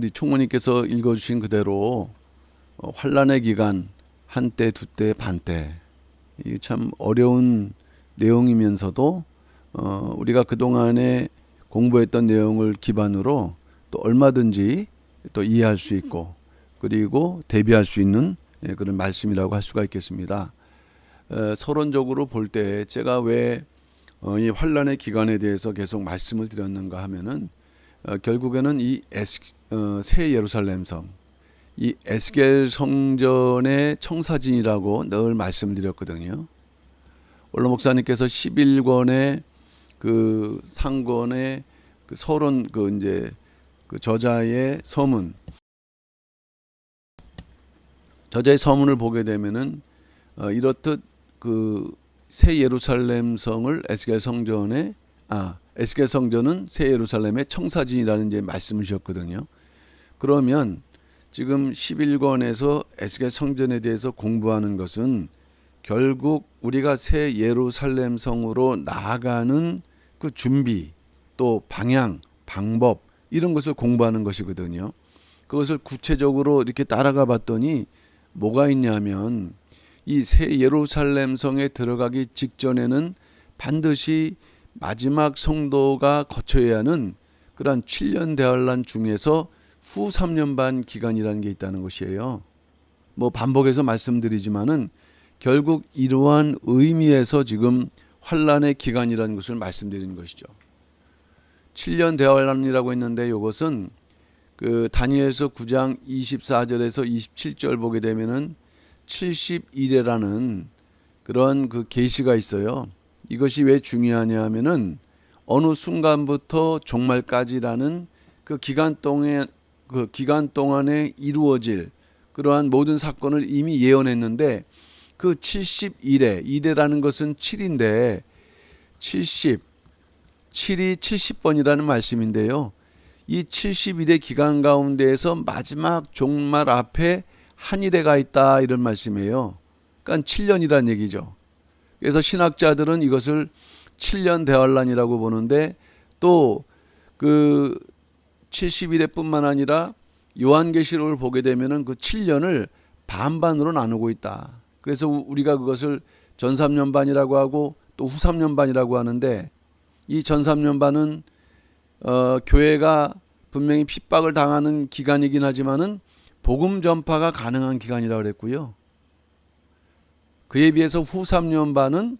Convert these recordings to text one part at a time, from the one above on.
우리 총무님께서 읽어주신 그대로 환란의 기간 한때 두때 반때 이 참 어려운 내용이면서도 우리가 그동안에 공부했던 내용을 기반으로 또 얼마든지 또 이해할 수 있고 그리고 대비할 수 있는 그런 말씀이라고 할 수가 있겠습니다. 서론적으로 볼 때 제가 왜 이 환란의 기간에 대해서 계속 말씀을 드렸는가 하면은 결국에는 이 새 예루살렘 성, 이 에스겔 성전의 청사진이라고 늘 말씀드렸거든요. 원로 목사님께서 11권의 그 상권의 그 서론 그 이제 그 저자의 서문을 보게 되면은 이렇듯 그 새 예루살렘 성을 에스겔 성전에 에스겔 성전은 새 예루살렘의 청사진이라는 이제 말씀을 주셨거든요. 그러면 지금 11권에서 에스겔 성전에 대해서 공부하는 것은 결국 우리가 새 예루살렘 성으로 나아가는 그 준비 또 방향, 방법 이런 것을 공부하는 것이거든요. 그것을 구체적으로 이렇게 따라가 봤더니 뭐가 있냐면 이 새 예루살렘 성에 들어가기 직전에는 반드시 마지막 성도가 거쳐야 하는 그러한 7년 대환란 중에서 후 3년 반 기간이라는 게 있다는 것이에요. 뭐 반복해서 말씀드리지만은 결국 이러한 의미에서 지금 환란의 기간이라는 것을 말씀드리는 것이죠. 7년 대환란이라고 했는데 이것은 그 다니엘서 9장 24절에서 27절 보게 되면은 70일이라는 그런 그 계시가 있어요. 이것이 왜 중요하냐 하면은 어느 순간부터 종말까지라는 그 기간 동안에 이루어질 그러한 모든 사건을 이미 예언했는데 그 70일에 일이라는 것은 7인데 7이 70번이라는 말씀인데요. 이 70일의 기간 가운데에서 마지막 종말 앞에 한 일에가 있다 이런 말씀이에요. 그러니까 7년이란 얘기죠. 그래서 신학자들은 이것을 7년 대환란이라고 보는데 또 그 70일에 뿐만 아니라 요한계시록을 보게 되면은 그 7년을 반반으로 나누고 있다. 그래서 우리가 그것을 전 3년 반이라고 하고 또 후 3년 반이라고 하는데 이 전 3년 반은 교회가 분명히 핍박을 당하는 기간이긴 하지만은 복음 전파가 가능한 기간이라고 그랬고요. 그에 비해서 후 3년 반은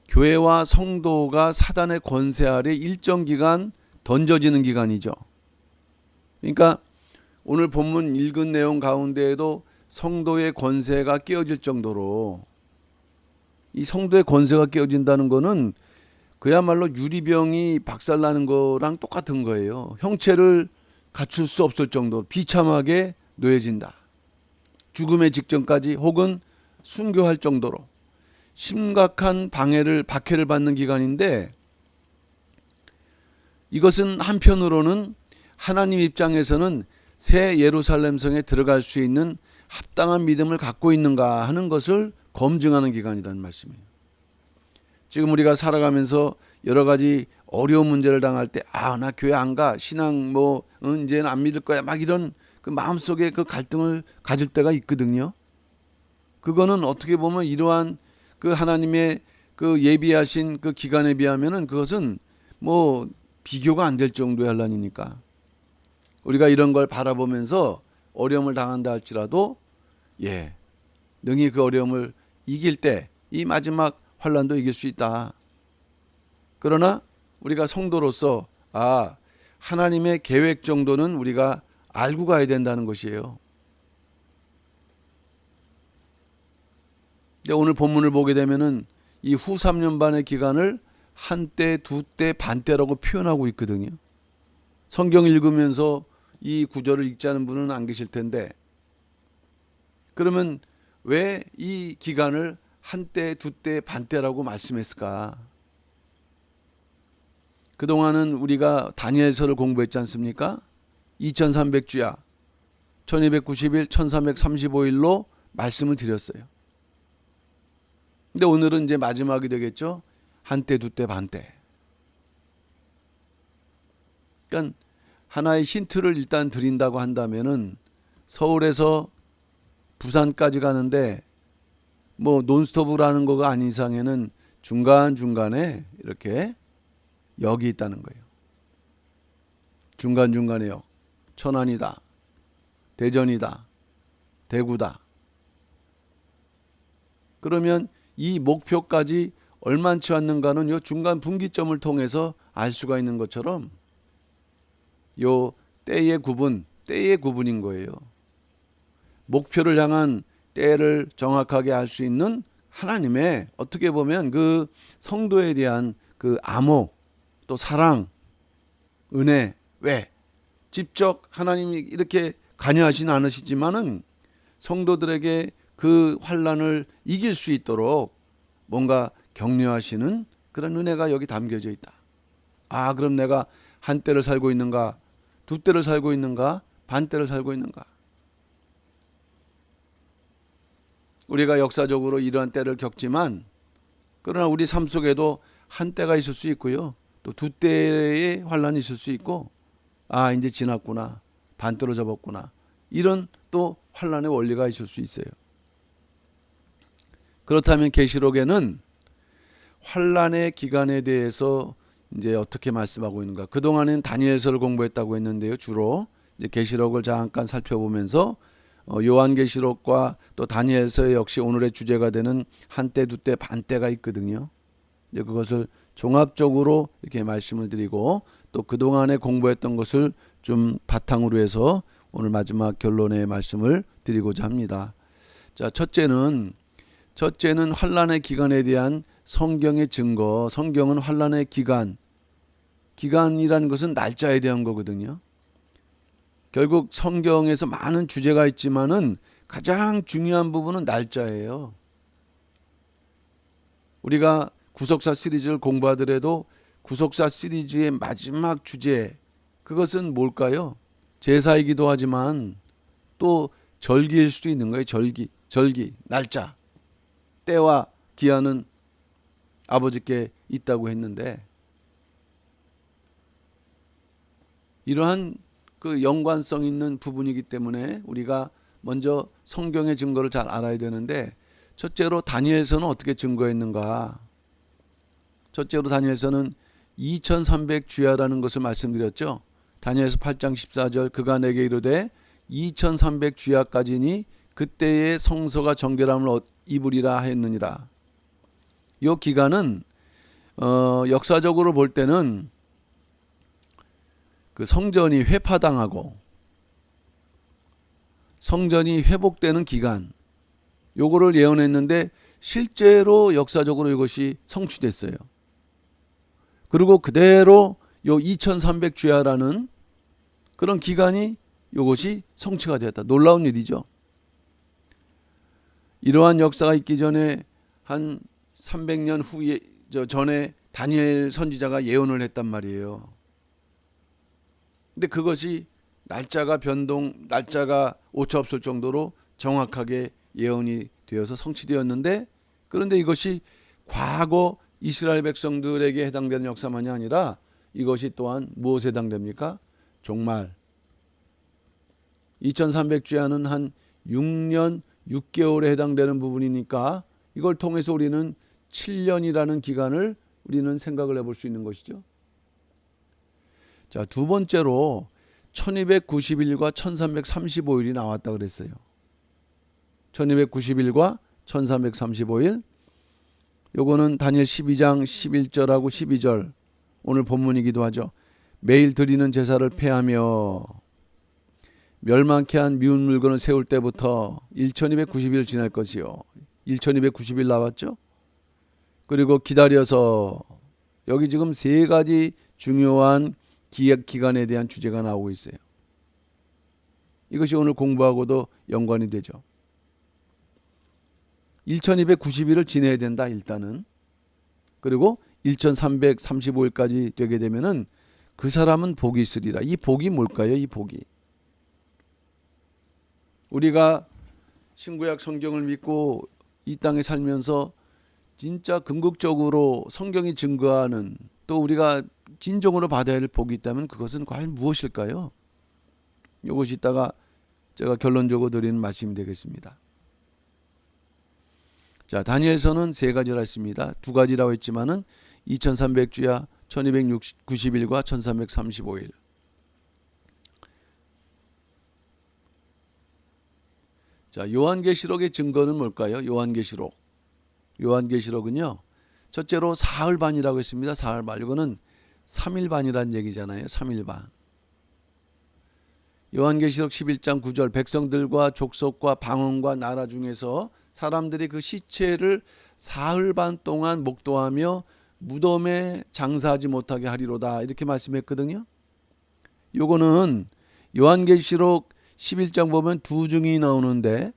교회와 성도가 사단의 권세 아래 일정 기간 던져지는 기간이죠. 그러니까 오늘 본문 읽은 내용 가운데에도 성도의 권세가 깨어질 정도로 이 성도의 권세가 깨어진다는 거는 그야말로 유리병이 박살나는 거랑 똑같은 거예요. 형체를 갖출 수 없을 정도로 비참하게 놓여진다. 죽음의 직전까지 혹은 순교할 정도로 심각한 박해를 받는 기간인데 이것은 한편으로는 하나님 입장에서는 새 예루살렘 성에 들어갈 수 있는 합당한 믿음을 갖고 있는가 하는 것을 검증하는 기간이라는 말씀이에요. 지금 우리가 살아가면서 여러 가지 어려운 문제를 당할 때 나 교회 안 가. 신앙 이제는 안 믿을 거야. 막 이런 그 마음속에 그 갈등을 가질 때가 있거든요. 그거는 어떻게 보면 이러한 그 하나님의 그 예비하신 그 기간에 비하면은 그것은 뭐 비교가 안 될 정도의 환란이니까 우리가 이런 걸 바라보면서 어려움을 당한다 할지라도 능히 그 어려움을 이길 때 이 마지막 환란도 이길 수 있다. 그러나 우리가 성도로서 하나님의 계획 정도는 우리가 알고 가야 된다는 것이에요. 근데 오늘 본문을 보게 되면은 이 후 3년 반의 기간을 한때, 두때, 반때라고 표현하고 있거든요. 성경 읽으면서 이 구절을 읽지 않은 분은 안 계실 텐데 그러면 왜 이 기간을 한때, 두때, 반때라고 말씀했을까? 그동안은 우리가 다니엘서를 공부했지 않습니까? 2300주야, 1290일, 1335일로 말씀을 드렸어요. 근데 오늘은 이제 마지막이 되겠죠. 한때, 두때, 반때. 그러니까 하나의 힌트를 일단 드린다고 한다면은 서울에서 부산까지 가는데 뭐 논스톱으라는 거가 아닌 이상에는 중간중간에 이렇게 역이 있다는 거예요. 중간중간에 역. 천안이다. 대전이다. 대구다. 그러면 이 목표까지 얼만치 왔는가는 요 중간 분기점을 통해서 알 수가 있는 것처럼 요 때의 구분인 거예요. 목표를 향한 때를 정확하게 알 수 있는 하나님의 어떻게 보면 그 성도에 대한 그 암호, 또 사랑, 은혜, 왜? 직접 하나님이 이렇게 관여하진 않으시지만은 성도들에게 그 환난을 이길 수 있도록 뭔가 격려하시는 그런 은혜가 여기 담겨져 있다. 아, 그럼 내가 한 때를 살고 있는가? 두 때를 살고 있는가? 반 때를 살고 있는가? 우리가 역사적으로 이러한 때를 겪지만 그러나 우리 삶 속에도 한 때가 있을 수 있고요. 또 두 때의 환난이 있을 수 있고 아, 이제 지났구나. 반때로 접었구나. 이런 또 환난의 원리가 있을 수 있어요. 그렇다면 계시록에는 환난의 기간에 대해서 이제 어떻게 말씀하고 있는가? 그동안은 다니엘서를 공부했다고 했는데요. 주로 이제 계시록을 잠깐 살펴보면서 요한계시록과 또 다니엘서 역시 오늘의 주제가 되는 한때, 두때, 반때가 있거든요. 이제 그것을 종합적으로 이렇게 말씀을 드리고 또 그동안에 공부했던 것을 좀 바탕으로 해서 오늘 마지막 결론의 말씀을 드리고자 합니다. 자, 첫째는 환난의 기간에 대한 성경의 증거. 성경은 환난의 기간이라는 것은 날짜에 대한 거거든요. 결국 성경에서 많은 주제가 있지만은 가장 중요한 부분은 날짜예요. 우리가 구속사 시리즈를 공부하더라도 구속사 시리즈의 마지막 주제, 그것은 뭘까요? 제사이기도 하지만 또 절기일 수도 있는 거예요. 절기, 날짜, 때와 기한은 아버지께 있다고 했는데 이러한 그 연관성 있는 부분이기 때문에 우리가 먼저 성경의 증거를 잘 알아야 되는데 첫째로 다니엘서는 어떻게 증거했는가? 첫째로 다니엘서는 2300주야라는 것을 말씀드렸죠. 다니엘서 8장 14절 그가 내게 이르되 2300주야까지니 그때의 성서가 정결함을 입으리라 했느니라. 이 기간은 역사적으로 볼 때는 그 성전이 회파당하고 성전이 회복되는 기간, 요거를 예언했는데 실제로 역사적으로 이것이 성취됐어요. 그리고 그대로 요 2300주야라는 그런 기간이 요것이 성취가 되었다. 놀라운 일이죠. 이러한 역사가 있기 전에 한 300년 후에 전에 다니엘 선지자가 예언을 했단 말이에요. 근데 그것이 날짜가 오차 없을 정도로 정확하게 예언이 되어서 성취되었는데 그런데 이것이 과거 이스라엘 백성들에게 해당되는 역사만이 아니라 이것이 또한 무엇에 해당됩니까? 종말. 2300주야는 한 6년 6개월에 해당되는 부분이니까 이걸 통해서 우리는 7년이라는 기간을 우리는 생각을 해볼 수 있는 것이죠. 자, 두 번째로 1290일과 1335일이 나왔다 그랬어요. 1290일과 1335일. 요거는 다니엘 12장 11절하고 12절 오늘 본문이기도 하죠. 매일 드리는 제사를 폐하며 멸망케 한 미운 물건을 세울 때부터 1290일 지날 것이요. 1290일 나왔죠. 그리고 기다려서 여기 지금 세 가지 중요한 기간에 대한 주제가 나오고 있어요. 이것이 오늘 공부하고도 연관이 되죠. 1290일을 지내야 된다 일단은. 그리고 1335일까지 되게 되면은 그 사람은 복이 있으리라. 이 복이 뭘까요? 이 복이. 우리가 신구약 성경을 믿고 이 땅에 살면서 진짜 궁극적으로 성경이 증거하는 또 우리가 진정으로 받아야 할 복이 있다면 그것은 과연 무엇일까요? 이것이 이따가 제가 결론적으로 드리는 말씀이 되겠습니다. 자, 다니엘서는 세 가지라 했습니다. 두 가지라고 했지만은 2300주야 1290일과 1335일. 자, 요한계시록의 증거는 뭘까요? 요한계시록은요. 첫째로 사흘반이라고 했습니다. 사흘반. 이거는 3일반이란 얘기잖아요. 3일반. 요한계시록 11장 9절 백성들과 족속과 방언과 나라 중에서 사람들이 그 시체를 사흘반 동안 목도하며 무덤에 장사하지 못하게 하리로다 이렇게 말씀했거든요. 요거는 요한계시록 11장 보면 두 증인이 나오는데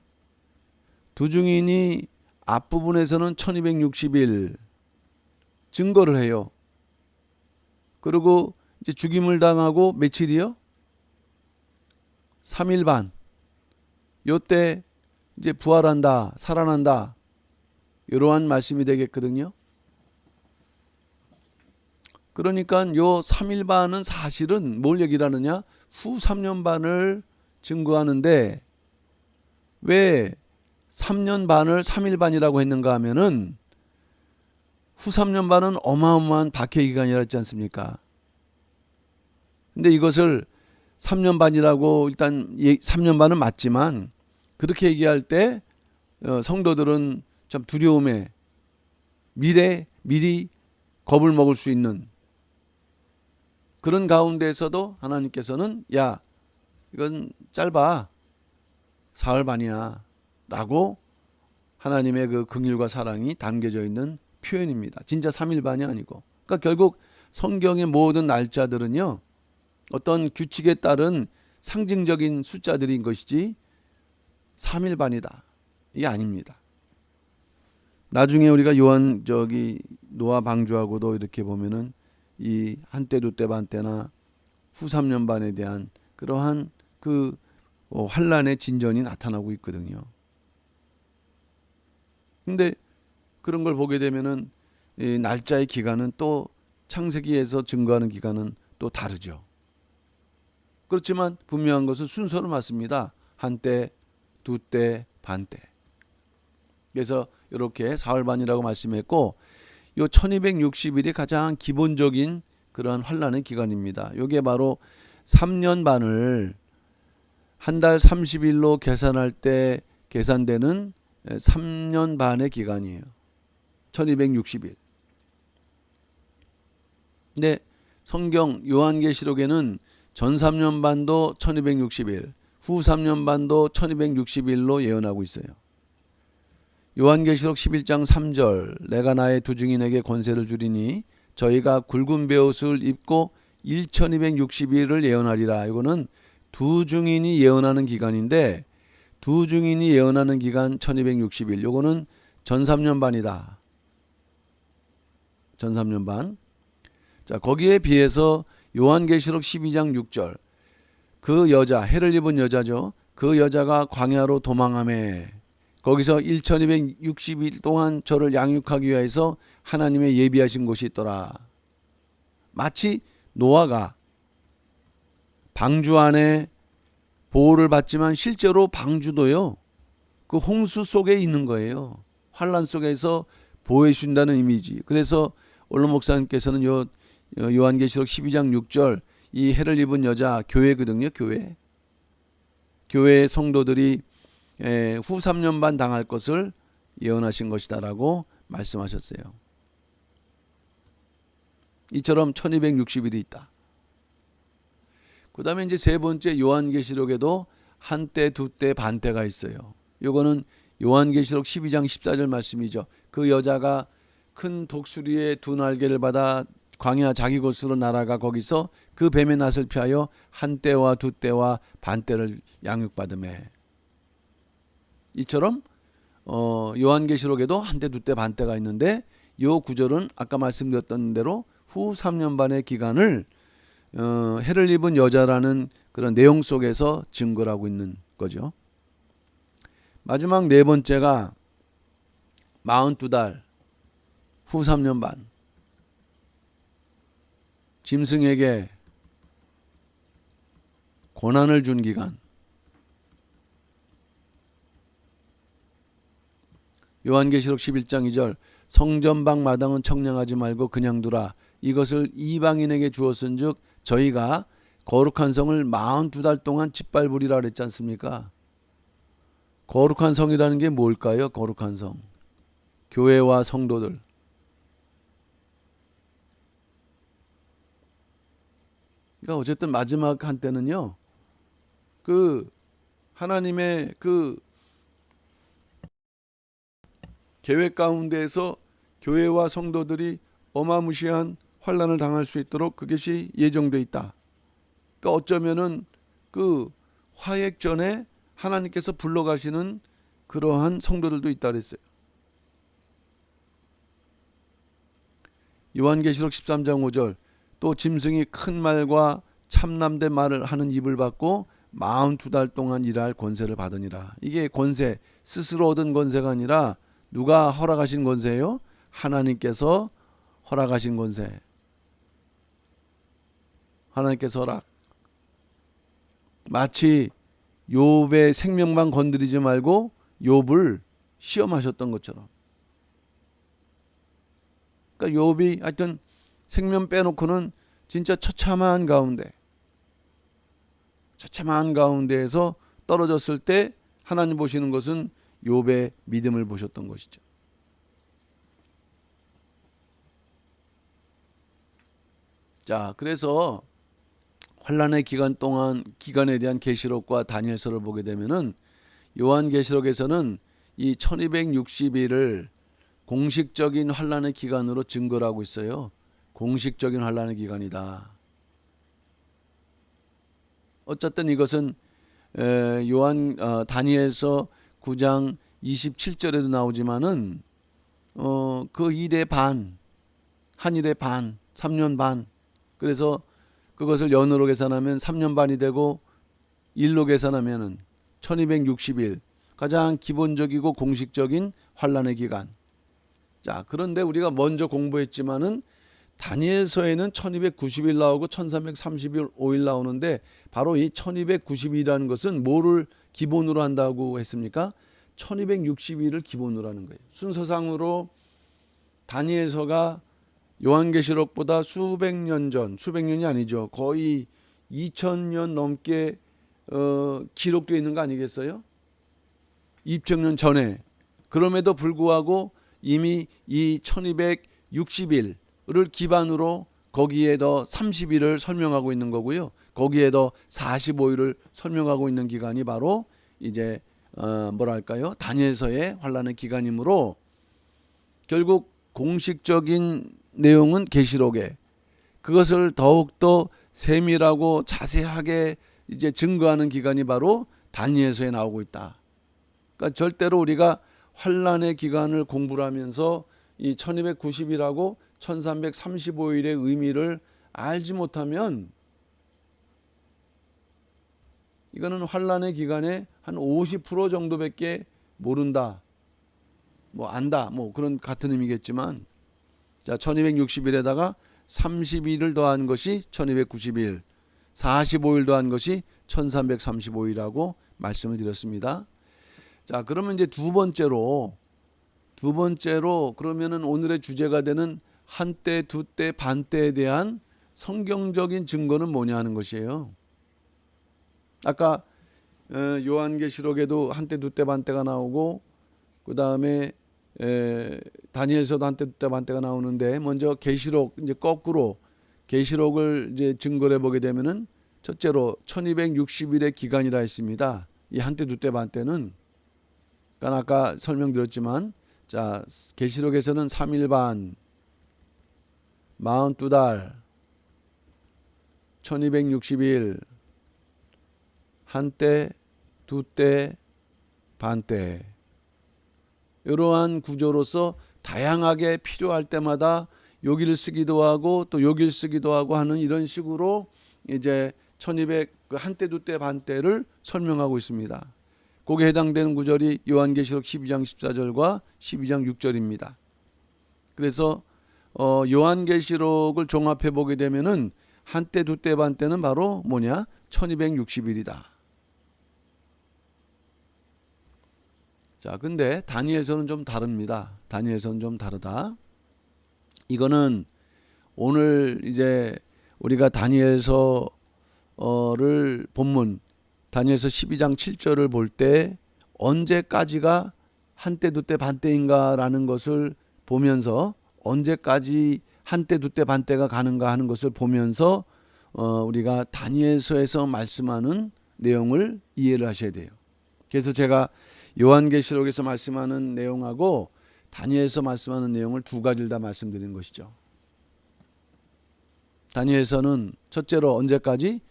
두 증인이 앞부분에서는 1260일 증거를 해요. 그리고 이제 죽임을 당하고 며칠이요? 3일 반. 요때 이제 부활한다, 살아난다. 이러한 말씀이 되겠거든요. 그러니까 요 3일 반은 사실은 뭘 얘기를 하느냐? 후 3년 반을 증거하는데 왜 3년 반을 3일 반이라고 했는가 하면은 후 3년 반은 어마어마한 박해 기간이라 했지 않습니까? 근데 이것을 3년 반이라고 일단 3년 반은 맞지만 그렇게 얘기할 때 성도들은 참 두려움에 미리 겁을 먹을 수 있는 그런 가운데에서도 하나님께서는 야 이건 짧아 사흘 반이야 라고 하나님의 그 긍휼과 사랑이 담겨져 있는 표현입니다. 진짜 3일 반이 아니고 그러니까 결국 성경의 모든 날짜들은요 어떤 규칙에 따른 상징적인 숫자들인 것이지 3일 반이다 이게 아닙니다. 나중에 우리가 노아 방주하고도 이렇게 보면은 이 한때 두때 반때나 후 3년 반에 대한 그러한 그 환란의 진전이 나타나고 있거든요. 근데 그런 걸 보게 되면은 이 날짜의 기간은 또 창세기에서 증거하는 기간은 또 다르죠. 그렇지만 분명한 것은 순서는 맞습니다. 한때, 두때, 반때. 그래서 이렇게 사흘반이라고 말씀했고 요 1260일이 가장 기본적인 그러한 환란의 기간입니다. 이게 바로 3년 반을 한 달 30일로 계산할 때 계산되는 3년 반의 기간이에요. 1260일. 근데 성경 요한계시록에는 전 3년 반도 1260일, 후 3년 반도 1260일로 예언하고 있어요. 요한계시록 11장 3절 내가 나의 두 증인에게 권세를 주리니 저희가 굵은 베옷을 입고 1260일을 예언하리라. 이거는 두 증인이 예언하는 기간인데 두 증인이 예언하는 기간 1260일. 요거는 전 3년 반이다. 전 3년 반. 자, 거기에 비해서 요한계시록 12장 6절 그 여자, 해를 입은 여자죠. 그 여자가 광야로 도망하매 거기서 1260일 동안 저를 양육하기 위해서 하나님의 예비하신 곳이 있더라. 마치 노아가 방주 안에 보호를 받지만 실제로 방주도요. 그 홍수 속에 있는 거예요. 환란 속에서 보호해 준다는 이미지. 그래서 올로 목사님께서는 요한계시록 12장 6절 이 해를 입은 여자 교회거든요. 교회의 성도들이 후 3년 반 당할 것을 예언하신 것이다라고 말씀하셨어요. 이처럼 1260일이 있다. 그 다음에 이제 세 번째 요한계시록에도 한때, 두때, 반때가 있어요. 요거는 요한계시록 12장 14절 말씀이죠. 그 여자가 큰 독수리의 두 날개를 받아 광야 자기 곳으로 날아가 거기서 그 뱀의 낯을 피하여 한때와 두때와 반때를 양육받으매. 이처럼 요한계시록에도 한때, 두때, 반때가 있는데 요 구절은 아까 말씀드렸던 대로 후 3년 반의 기간을 해를 입은 여자라는 그런 내용 속에서 증거를 하고 있는 거죠. 마지막 네 번째가 42달 후 3년 반 짐승에게 고난을 준 기간. 요한계시록 11장 2절 성전방 마당은 청량하지 말고 그냥 두라. 이것을 이방인에게 주었은즉 저희가 거룩한 성을 42달 동안 짓밟으리라 그랬지 않습니까? 거룩한 성이라는 게 뭘까요? 거룩한 성. 교회와 성도들. 그러니까 어쨌든 마지막 한때는요. 그 하나님의 그 계획 가운데에서 교회와 성도들이 어마무시한 환난을 당할 수 있도록 그것이 예정돼 있다. 그러니까 어쩌면은 그 화액 전에 하나님께서 불러가시는 그러한 성도들도 있다 그랬어요. 요한계시록 13장 5절 또 짐승이 큰 말과 참남된 말을 하는 입을 받고 42달 동안 일할 권세를 받으니라. 이게 권세, 스스로 얻은 권세가 아니라 누가 허락하신 권세예요? 하나님께서 허락하신 권세. 하나님께서 허락. 마치 욥의 생명만 건드리지 말고 욥을 시험하셨던 것처럼. 그러니까 욥이 하여튼 생명 빼놓고는 진짜 처참한 가운데에서 떨어졌을 때 하나님 보시는 것은 욥의 믿음을 보셨던 것이죠. 자, 그래서 환란의 기간에 대한 계시록과 다니엘서를 보게 되면은 요한계시록에서는 이 1260일을 공식적인 환란의 기간으로 증거를 하고 있어요. 공식적인 환란의 기간이다. 어쨌든 이것은 다니엘서 9장 27절에도 나오지만은 그 일의 반, 한 일의 반, 3년 반. 그래서 그것을 연으로 계산하면 3년 반이 되고 일로 계산하면은 1260일. 가장 기본적이고 공식적인 환란의 기간. 자, 그런데 우리가 먼저 공부했지만은 다니엘서에는 1290일 나오고 1335일 나오는데 바로 이 1290일이라는 것은 뭐를 기본으로 한다고 했습니까? 1260일을 기본으로 하는 거예요. 순서상으로 다니엘서가 요한계시록보다 수백 년이 아니죠. 거의 2000년 넘게 기록되어 있는 거 아니겠어요? 2000년 전에. 그럼에도 불구하고 이미 이 1260일을 기반으로 거기에 더 30일을 설명하고 있는 거고요. 거기에 더 45일을 설명하고 있는 기간이 바로 이제 뭐랄까요? 다니엘서의 환란의 기간이므로 결국 공식적인 내용은 계시록에 그것을 더욱더 세밀하고 자세하게 이제 증거하는 기간이 바로 다니엘서에 나오고 있다. 그러니까 절대로 우리가 환란의 기간을 공부를 하면서 이 1290일하고 1335일의 의미를 알지 못하면 이거는 환란의 기간의 한 50% 정도밖에 모른다. 뭐 안다. 뭐 그런 같은 의미겠지만 자, 1260일에다가 30일을 더한 것이 1290일, 45일 더한 것이 1335일이라고 말씀을 드렸습니다. 자, 그러면 이제 두 번째로 그러면은 오늘의 주제가 되는 한때, 두때, 반때에 대한 성경적인 증거는 뭐냐 하는 것이에요. 아까 요한계시록에도 한때, 두때, 반때가 나오고 그 다음에 다니엘서도 한때, 두때, 반때가 나오는데 먼저 계시록 이제 거꾸로 계시록을 이제 증거를 해보게 되면은 첫째로 1260일의 기간이라 했습니다. 이 한때, 두때, 반때는 그러니까 아까 설명드렸지만 자, 계시록에서는 3일 반, 42달, 1260일, 한때, 두때, 반때 이러한 구조로서 다양하게 필요할 때마다 여기를 쓰기도 하고 또 여기를 쓰기도 하고 하는 이런 식으로 이제 1200 한때, 두때, 반때를 설명하고 있습니다. 거기에 해당되는 구절이 요한계시록 12장 14절과 12장 6절입니다. 그래서 요한계시록을 종합해 보게 되면은 한때 두때 반때는 바로 뭐냐? 1260일이다. 자, 근데 다니엘서는 좀 다릅니다. 다니엘서는 좀 다르다. 이거는 오늘 이제 우리가 다니엘서를 본문 다니엘서 12장 7절을 볼 때 언제까지가 한때 두때 반때인가라는 것을 보면서 언제까지 한때 두때 반때가 가는가 하는 것을 보면서 우리가 다니엘서에서 말씀하는 내용을 이해를 하셔야 돼요. 그래서 제가 요한계시록에서 말씀하는 내용하고 다니엘서 말씀하는 내용을 두 가지를 다 말씀드린 것이죠. 다니엘서는 첫째로 언제까지?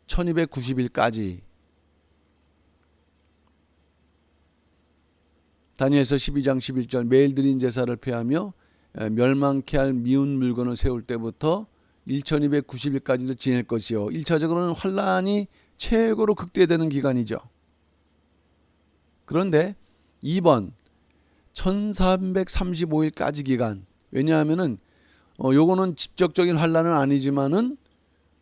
1290일까지. 다니엘서 12장 11절 매일 드린 제사를 폐하며 멸망케 할 미운 물건을 세울 때부터 1290일까지도 지낼 것이요. 1차적으로는 환란이 최고로 극대되는 기간이죠. 그런데 2번 1335일까지 기간. 왜냐하면은 요거는 직접적인 환란은 아니지만은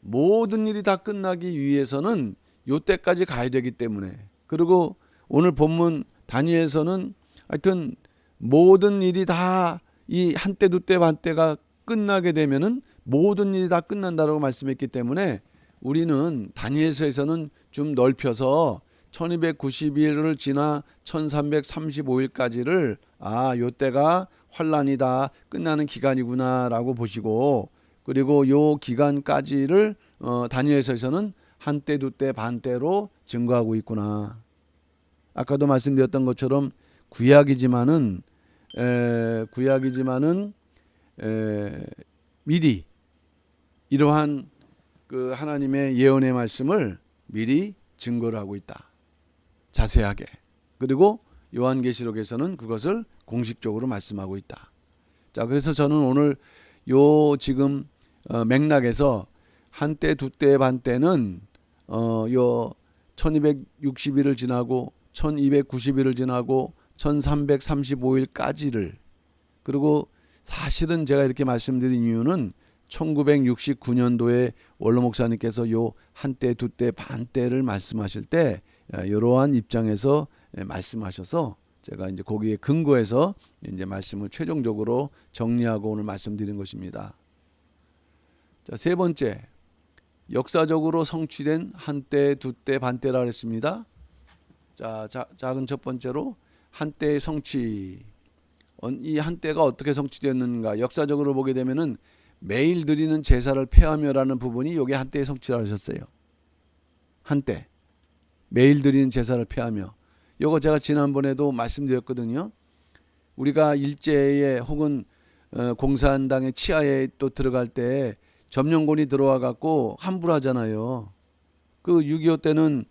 모든 일이 다 끝나기 위해서는 요때까지 가야 되기 때문에. 그리고 오늘 본문 다니엘서는 하여튼 모든 일이 다 이 한때 두때 반때가 끝나게 되면은 모든 일이 다 끝난다라고 말씀했기 때문에 우리는 다니엘서에서는 좀 넓혀서 1290일을 지나 1335일까지를 요때가 환란이다 끝나는 기간이구나라고 보시고, 그리고 요 기간까지를 다니엘서에서는 한때 두때 반때로 증거하고 있구나. 아까도 말씀드렸던 것처럼 구약이지만은 미리 이러한 그 하나님의 예언의 말씀을 미리 증거를 하고 있다. 자세하게. 그리고 요한계시록에서는 그것을 공식적으로 말씀하고 있다. 자, 그래서 저는 오늘 요 지금 맥락에서 한때 두때 반때는 요 1260일을 지나고 1290일을 지나고 1335일까지를, 그리고 사실은 제가 이렇게 말씀드린 이유는 1969년도에 원로 목사님께서 요 한때 두때 반때를 말씀하실 때 이러한 입장에서 말씀하셔서 제가 이제 거기에 근거해서 이제 말씀을 최종적으로 정리하고 오늘 말씀드린 것입니다. 자, 세 번째, 역사적으로 성취된 한때 두때 반때라 그랬습니다. 자, 작은 첫 번째로 한때의 성취. 이 한때가 어떻게 성취되었는가? 역사적으로 보게 되면은 매일 드리는 제사를 폐하며라는 부분이 요게 한때의 성취라고 하셨어요. 한때 매일 드리는 제사를 폐하며. 요거 제가 지난번에도 말씀드렸거든요. 우리가 일제에 혹은 공산당의 치하에 또 들어갈 때 점령군이 들어와 갖고 함부로 하잖아요. 그 6.25 때는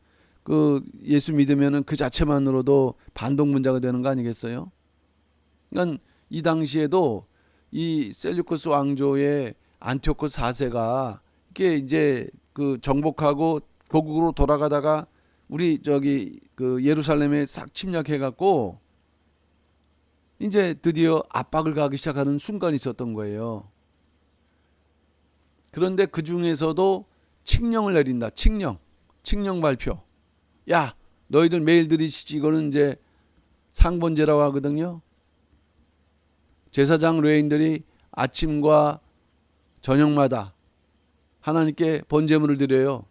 그 예수 믿으면은 그 자체만으로도 반동문자가 되는 거 아니겠어요? 그러니까 이 당시에도 이 셀류쿠스 왕조의 안티오코스 4세가 이게 이제 그 정복하고 고국으로 돌아가다가 우리 저기 그 예루살렘에 싹 침략해 갖고 이제 드디어 압박을 가기 시작하는 순간이 있었던 거예요. 그런데 그 중에서도 칙령을 내린다. 칙령 발표. 야, 너희들 매일 드리시지. 이거는 이제 상번제라고 하거든요. 제사장 레인들이 아침과 저녁마다 하나님께 번제물을 드려요.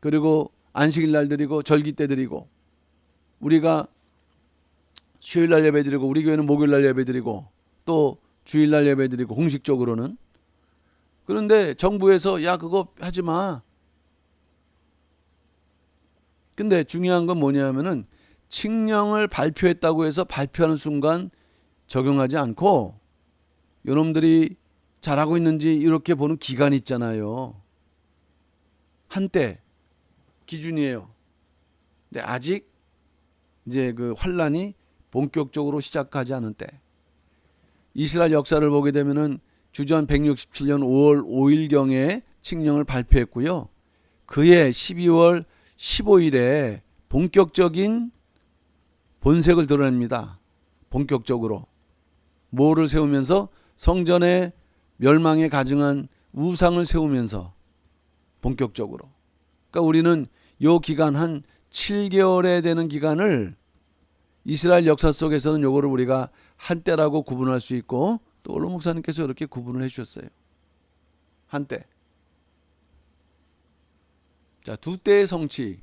그리고 안식일 날 드리고 절기 때 드리고, 우리가 수요일 날 예배 드리고, 우리 교회는 목요일 날 예배 드리고, 또 주일 날 예배 드리고, 공식적으로는. 그런데 정부에서 야, 그거 하지 마. 근데 중요한 건 뭐냐면은 칙령을 발표했다고 해서 발표하는 순간 적용하지 않고 요놈들이 잘하고 있는지 이렇게 보는 기간이 있잖아요. 한때 기준이에요. 근데 아직 이제 그 환란이 본격적으로 시작하지 않은 때. 이스라엘 역사를 보게 되면은 주전 167년 5월 5일경에 칙령을 발표했고요. 그해 12월 15일에 본격적인 본색을 드러냅니다. 본격적으로. 뭐를 세우면서? 성전의 멸망에 가증한 우상을 세우면서 본격적으로. 그러니까 우리는 요 기간 한 7개월에 되는 기간을 이스라엘 역사 속에서는 요거를 우리가 한때라고 구분할 수 있고, 또 올로 목사님께서 이렇게 구분을 해 주셨어요. 한때. 자, 두 때의 성취.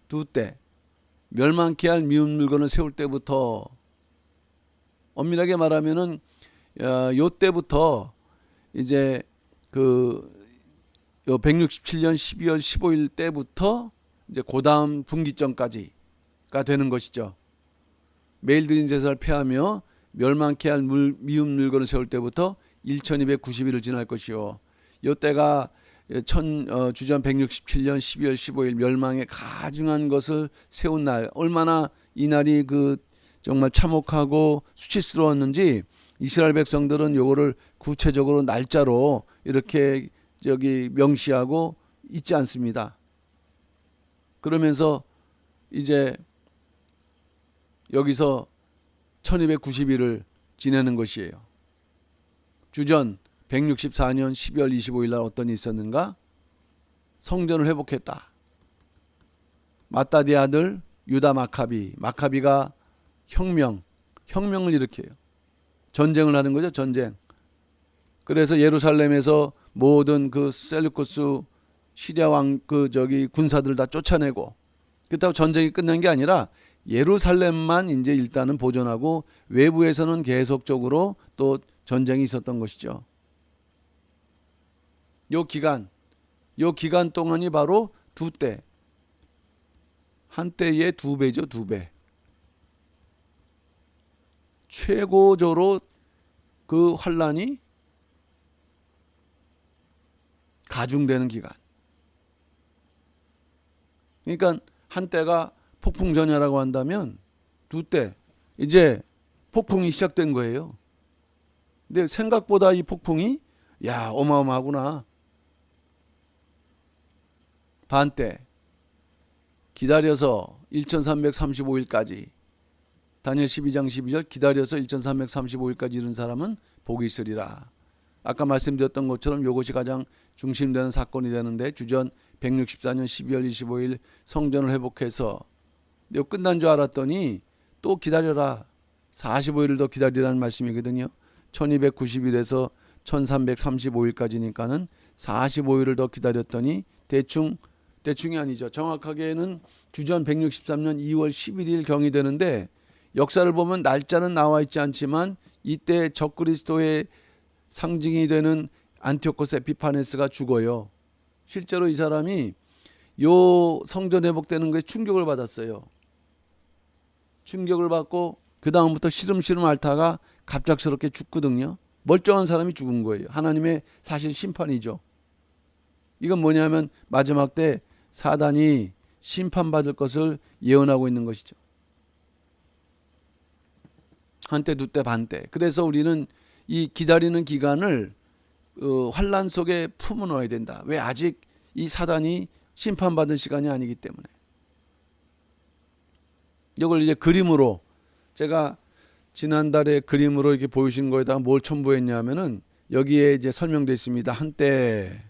두 때. 멸망케 할 미운 물건을 세울 때부터, 엄밀하게 말하면은 요 때부터 이제 그 167년 12월 15일 때부터 이제 고다음 분기점까지가 되는 것이죠. 매일 드린 제사를 폐하며 멸망케 할 미운 물건을 세울 때부터 1290일을 지날 것이요. 요 때가 주전 167년 12월 15일 멸망에 가증한 것을 세운 날, 얼마나 이 날이 그 정말 참혹하고 수치스러웠는지 이스라엘 백성들은 요거를 구체적으로 날짜로 이렇게 명시하고 있지 않습니다. 그러면서 이제 여기서 1290일을 지내는 것이에요. 주전 164년 12월 25일 날 어떤 일이 있었는가? 성전을 회복했다. 마따디 아들 유다 마카비가 혁명을 일으켜요. 전쟁을 하는 거죠, 전쟁. 그래서 예루살렘에서 모든 그 셀루쿠스 시리아 왕 군사들 다 쫓아내고, 그렇다고 전쟁이 끝난 게 아니라 예루살렘만 이제 일단은 보존하고 외부에서는 계속적으로 또 전쟁이 있었던 것이죠. 요 기간 동안이 바로 두 때. 한때의 두 배죠, 두 배. 최고조로 그 환란이 가중되는 기간. 그러니까 한때가 폭풍전야라고 한다면 두 때 이제 폭풍이 시작된 거예요. 근데 생각보다 이 폭풍이 어마어마하구나. 반때 기다려서 1335일까지, 다니엘 12장 12절 기다려서 1335일까지 이룬 사람은 복이 있으리라. 아까 말씀드렸던 것처럼 이것이 가장 중심되는 사건이 되는데, 주전 164년 12월 25일 성전을 회복해서 끝난 줄 알았더니 또 기다려라. 45일을 더 기다리라는 말씀이거든요. 1290일에서 1335일까지니까는 45일을 더 기다렸더니 대충이 아니죠. 정확하게는 주전 163년 2월 11일 경이 되는데, 역사를 보면 날짜는 나와 있지 않지만 이때 적그리스도의 상징이 되는 안티오코스 에피파네스가 죽어요. 실제로 이 사람이 요 성전 회복되는 거에 충격을 받았어요. 충격을 받고 그 다음부터 시름시름 앓다가 갑작스럽게 죽거든요. 멀쩡한 사람이 죽은 거예요. 하나님의 사실 심판이죠. 이건 뭐냐면 마지막 때 사단이 심판받을 것을 예언하고 있는 것이죠. 한때, 두때, 반때. 그래서 우리는 이 기다리는 기간을 환란 속에 품어 넣어야 된다. 왜? 아직 이 사단이 심판받을 시간이 아니기 때문에. 이걸 이제 그림으로, 제가 지난달에 그림으로 이렇게 보여주신 거에다가 뭘 첨부했냐면은 여기에 이제 설명되어 있습니다. 한때,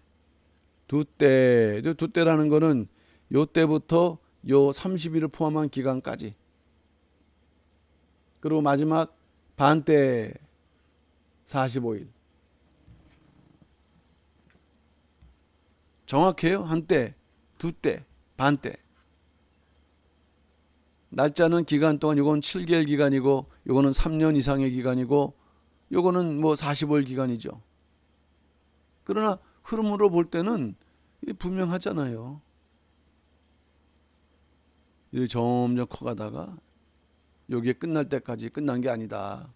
두때. 두때라는 거는 요 때부터 요 30일을 포함한 기간까지. 그리고 마지막 반때 45일. 정확해요. 한때, 두때, 반때. 날짜는 기간 동안, 요건 7개월 기간이고, 요거는 3년 이상의 기간이고, 요거는 뭐 45일 기간이죠. 그러나 흐름으로 볼 때는 분명하잖아요. 이게 점점 커가다가 여기에 끝날 때까지 끝난 게 아니다.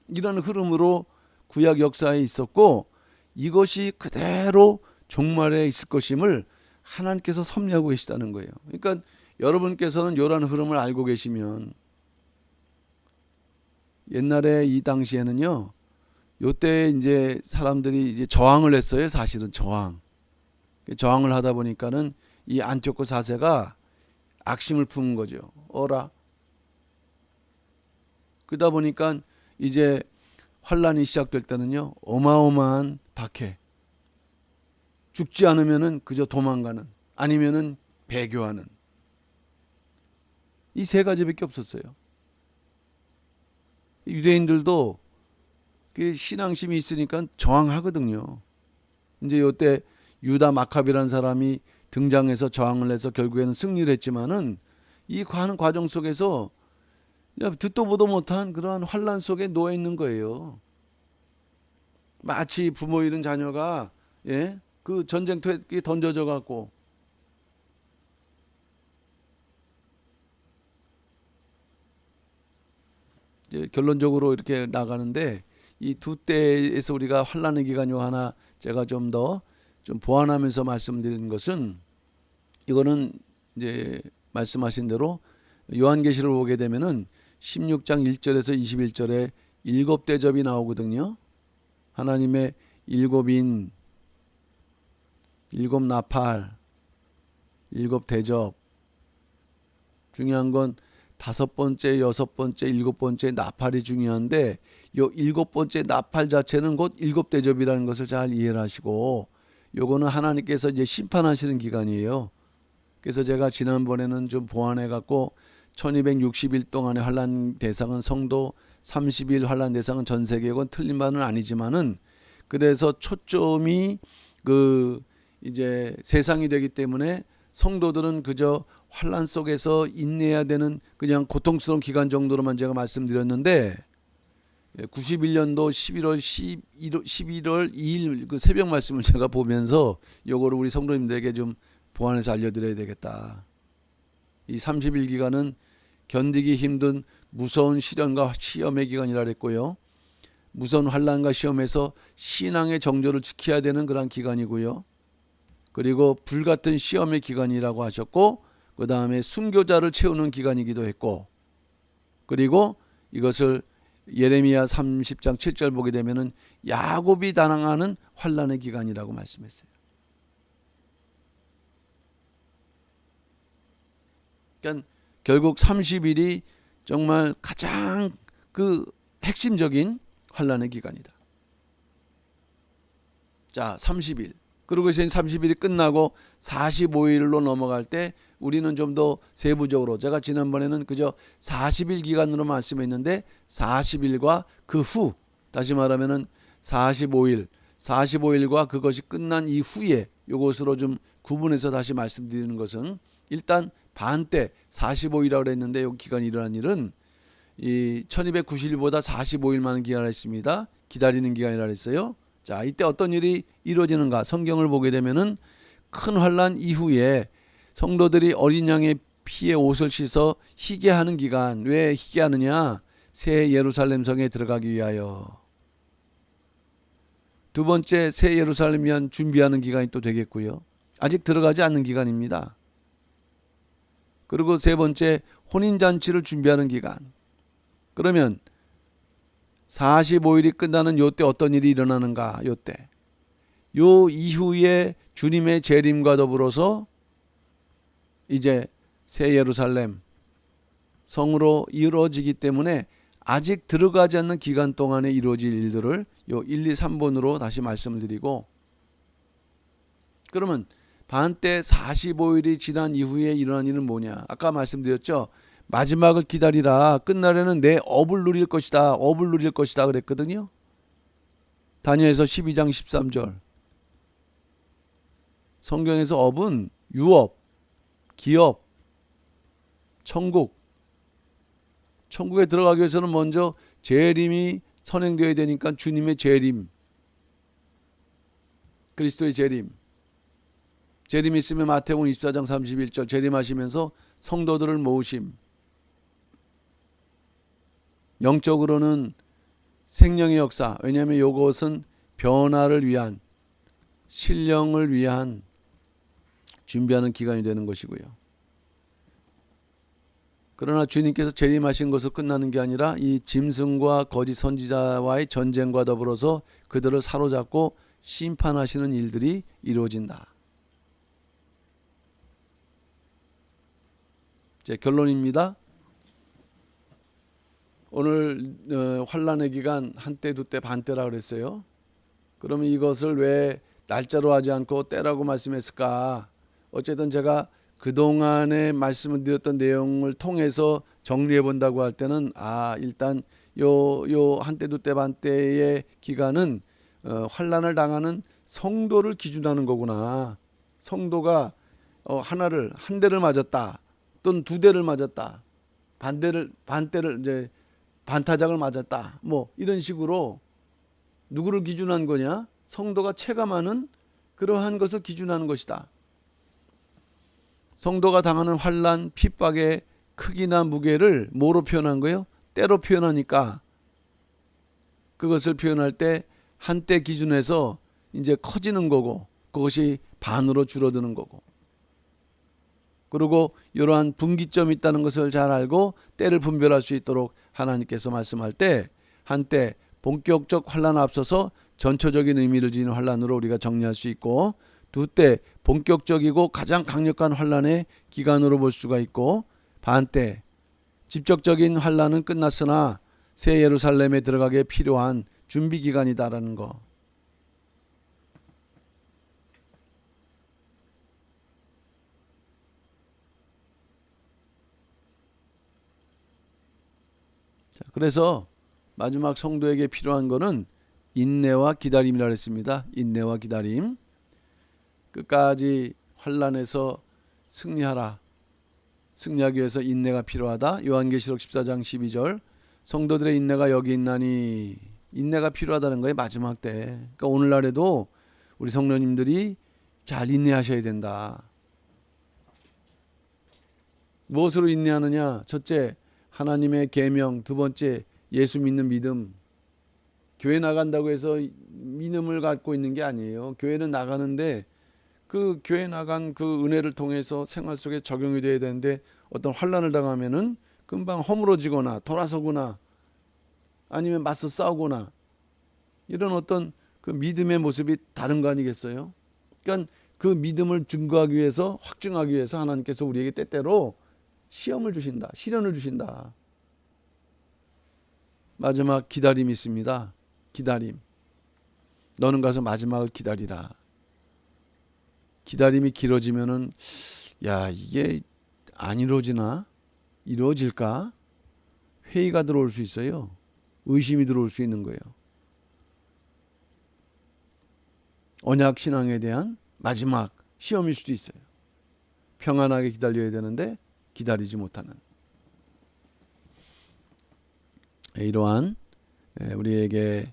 이런 흐름으로 구약 역사에 있었고, 이것이 그대로 종말에 있을 것임을 하나님께서 섭리하고 계시다는 거예요. 그러니까 여러분께서는 이런 흐름을 알고 계시면, 옛날에 이 당시에는요, 요때 이제 사람들이 이제 저항을 했어요. 사실은 저항을 하다 보니까는 이 안티오코스 4세가 악심을 품은 거죠. 어라. 그러다 보니까 이제 환란이 시작될 때는요, 어마어마한 박해. 죽지 않으면은 그저 도망가는, 아니면은 배교하는, 이 세 가지밖에 없었어요. 유대인들도 그 신앙심이 있으니까 저항하거든요. 이제 이때 유다 마카비라는 사람이 등장해서 저항을 해서 결국에는 승리를 했지만은 이 가는 과정 속에서 듣도 보도 못한 그러한 환란 속에 놓여 있는 거예요. 마치 부모 잃은 자녀가 그 전쟁터에 던져져 갖고 이제 결론적으로 이렇게 나가는데, 이 두 때에서 우리가 환란의 기간 요 하나 제가 좀 더 좀 보완하면서 말씀드리는 것은, 이거는 이제 말씀하신 대로 요한계시를 보게 되면은 16장 1절에서 21절에 일곱 대접이 나오거든요. 하나님의 일곱인, 일곱 나팔, 일곱 대접. 중요한 건 다섯 번째, 여섯 번째, 일곱 번째 나팔이 중요한데, 요 일곱 번째 나팔 자체는 곧 일곱 대접이라는 것을 잘 이해를 하시고, 요거는 하나님께서 이제 심판하시는 기간이에요. 그래서 제가 지난번에는 좀 보완해 갖고 1260일 동안의 환란 대상은 성도, 30일 환란 대상은 전 세계, 이건 틀린 바는 아니지만은, 그래서 초점이 그 이제 세상이 되기 때문에 성도들은 그저 환란 속에서 인내해야 되는 그냥 고통스러운 기간 정도로만 제가 말씀드렸는데, 91년도 11월 2일 그 새벽 말씀을 제가 보면서 요거를 우리 성도님들에게 좀 보완해서 알려드려야 되겠다. 이 30일 기간은 견디기 힘든 무서운 시련과 시험의 기간이라 그랬고요. 무서운 환란과 시험에서 신앙의 정조를 지켜야 되는 그런 기간이고요. 그리고 불같은 시험의 기간이라고 하셨고, 그 다음에 순교자를 채우는 기간이기도 했고, 그리고 이것을 예레미야 30장 7절 보게 되면은 야곱이 당하는 환란의 기간이라고 말씀했어요. 그러니까 결국 30일이 정말 가장 그 핵심적인 환란의 기간이다. 자, 30일. 그리고 이제 30일이 끝나고 45일로 넘어갈 때 우리는 좀 더 세부적으로, 제가 지난번에는 그저 40일 기간으로 말씀했는데 40일과 그 후, 다시 말하면은 45일과 그것이 끝난 이후에 요것으로 좀 구분해서 다시 말씀드리는 것은, 일단 반때 45일이라고 그랬는데 요 기간이 일어난 일은 이 1290일보다 45일 많은 기간을 했습니다. 기다리는 기간이라 했어요. 자, 이때 어떤 일이 이루어지는가? 성경을 보게 되면은 큰 환란 이후에 성도들이 어린 양의 피에 옷을 씻어 희게하는 기간. 왜 희게하느냐? 새 예루살렘 성에 들어가기 위하여. 두 번째, 새 예루살렘 위한 준비하는 기간이 또 되겠고요. 아직 들어가지 않는 기간입니다. 그리고 세 번째, 혼인잔치를 준비하는 기간. 그러면 45일이 끝나는 요때 어떤 일이 일어나는가? 요때. 요 이후에 주님의 재림과 더불어서 이제 새 예루살렘 성으로 이루어지기 때문에 아직 들어가지 않는 기간 동안에 이루어질 일들을 요 1, 2, 3번으로 다시 말씀을 드리고, 그러면 반때 45일이 지난 이후에 일어난 일은 뭐냐? 아까 말씀드렸죠. 마지막을 기다리라. 끝날에는 내 업을 누릴 것이다. 업을 누릴 것이다 그랬거든요. 다니엘서 12장 13절. 성경에서 업은 유업, 기업, 천국. 천국에 들어가기 위해서는 먼저 재림이 선행되어야 되니까 주님의 재림, 그리스도의 재림. 재림이 있으면 마태복음 24장 31절 재림하시면서 성도들을 모으심. 영적으로는 생명의 역사. 왜냐하면 이것은 변화를 위한, 신령을 위한 준비하는 기간이 되는 것이고요. 그러나 주님께서 재림하신 것으로 끝나는 게 아니라 이 짐승과 거짓 선지자와의 전쟁과 더불어서 그들을 사로잡고 심판하시는 일들이 이루어진다. 이제 결론입니다. 오늘 환란의 기간 한때 두때 반때라 그랬어요. 그러면 이것을 왜 날짜로 하지 않고 때라고 말씀했을까? 어쨌든 제가 그동안에 말씀을 드렸던 내용을 통해서 정리해 본다고 할 때는 일단 요 한때 두때 반때의 기간은 환란을 당하는 성도를 기준하는 거구나. 성도가 한 대를 맞았다 또는 두 대를 맞았다, 반대를 이제 반타작을 맞았다, 뭐 이런 식으로 누구를 기준한 거냐? 성도가 체감하는 그러한 것을 기준하는 것이다. 성도가 당하는 환난, 핍박의 크기나 무게를 뭐로 표현한 거예요? 때로 표현하니까 그것을 표현할 때 한때 기준에서 이제 커지는 거고 그것이 반으로 줄어드는 거고, 그리고 이러한 분기점이 있다는 것을 잘 알고 때를 분별할 수 있도록 하나님께서 말씀할 때 한때 본격적 환난 앞서서 전초적인 의미를 지닌 환난으로 우리가 정리할 수 있고, 두 때 본격적이고 가장 강력한 환난의 기간으로 볼 수가 있고, 반때 직접적인 환난은 끝났으나 새 예루살렘에 들어가기에 필요한 준비 기간이다라는 거. 자, 그래서 마지막 성도에게 필요한 거는 인내와 기다림이라고 했습니다. 인내와 기다림. 끝까지 환난에서 승리하라. 승리하기 위해서 인내가 필요하다. 요한계시록 14장 12절. 성도들의 인내가 여기 있나니, 인내가 필요하다는 거예요. 마지막 때. 그러니까 오늘날에도 우리 성도님들이 잘 인내하셔야 된다. 무엇으로 인내하느냐? 첫째, 하나님의 계명. 두 번째, 예수 믿는 믿음. 교회 나간다고 해서 믿음을 갖고 있는 게 아니에요. 교회는 나가는데 그 교회 나간 그 은혜를 통해서 생활 속에 적용이 돼야 되는데, 어떤 환난을 당하면은 금방 허물어지거나 돌아서거나 아니면 맞서 싸우거나 이런 어떤 그 믿음의 모습이 다른 거 아니겠어요? 그러니까 그 믿음을 증거하기 위해서, 확증하기 위해서 하나님께서 우리에게 때때로 시험을 주신다, 시련을 주신다. 마지막 기다림이 있습니다. 기다림. 너는 가서 마지막을 기다리라. 기다림이 길어지면은 이게 안 이루어지나? 이루어질까? 회의가 들어올 수 있어요. 의심이 들어올 수 있는 거예요. 언약 신앙에 대한 마지막 시험일 수도 있어요. 평안하게 기다려야 되는데 기다리지 못하는. 이러한 우리에게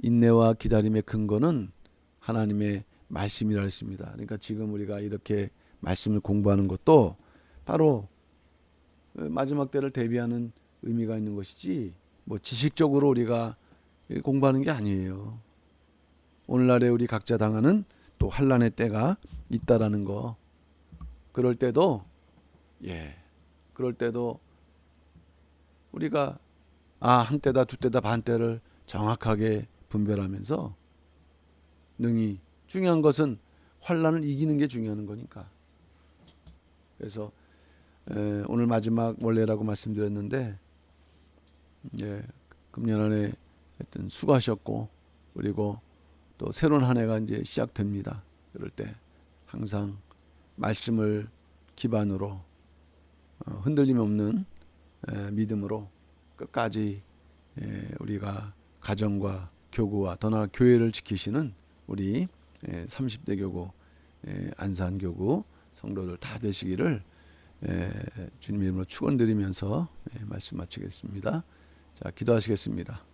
인내와 기다림의 근거는 하나님의 말씀이라 했습니다. 그러니까 지금 우리가 이렇게 말씀을 공부하는 것도 바로 마지막 때를 대비하는 의미가 있는 것이지, 뭐 지식적으로 우리가 공부하는 게 아니에요. 오늘날에 우리 각자 당하는 또 환난의 때가 있다라는 거. 그럴 때도 우리가 한 때다 두 때다 반 때를 정확하게 분별하면서 능히, 중요한 것은 환난을 이기는 게 중요한 거니까. 그래서 오늘 마지막 원래라고 말씀드렸는데, 금년 안에 하여튼 수고하셨고, 그리고 또 새로운 한 해가 이제 시작됩니다. 그럴 때 항상 말씀을 기반으로 흔들림 없는 믿음으로 끝까지 우리가 가정과 교구와 더 나아가 교회를 지키시는 우리 30대 교구, 안산교구 성도들 다 되시기를 주님 이름으로 축원드리면서 말씀 마치겠습니다. 자, 기도하시겠습니다.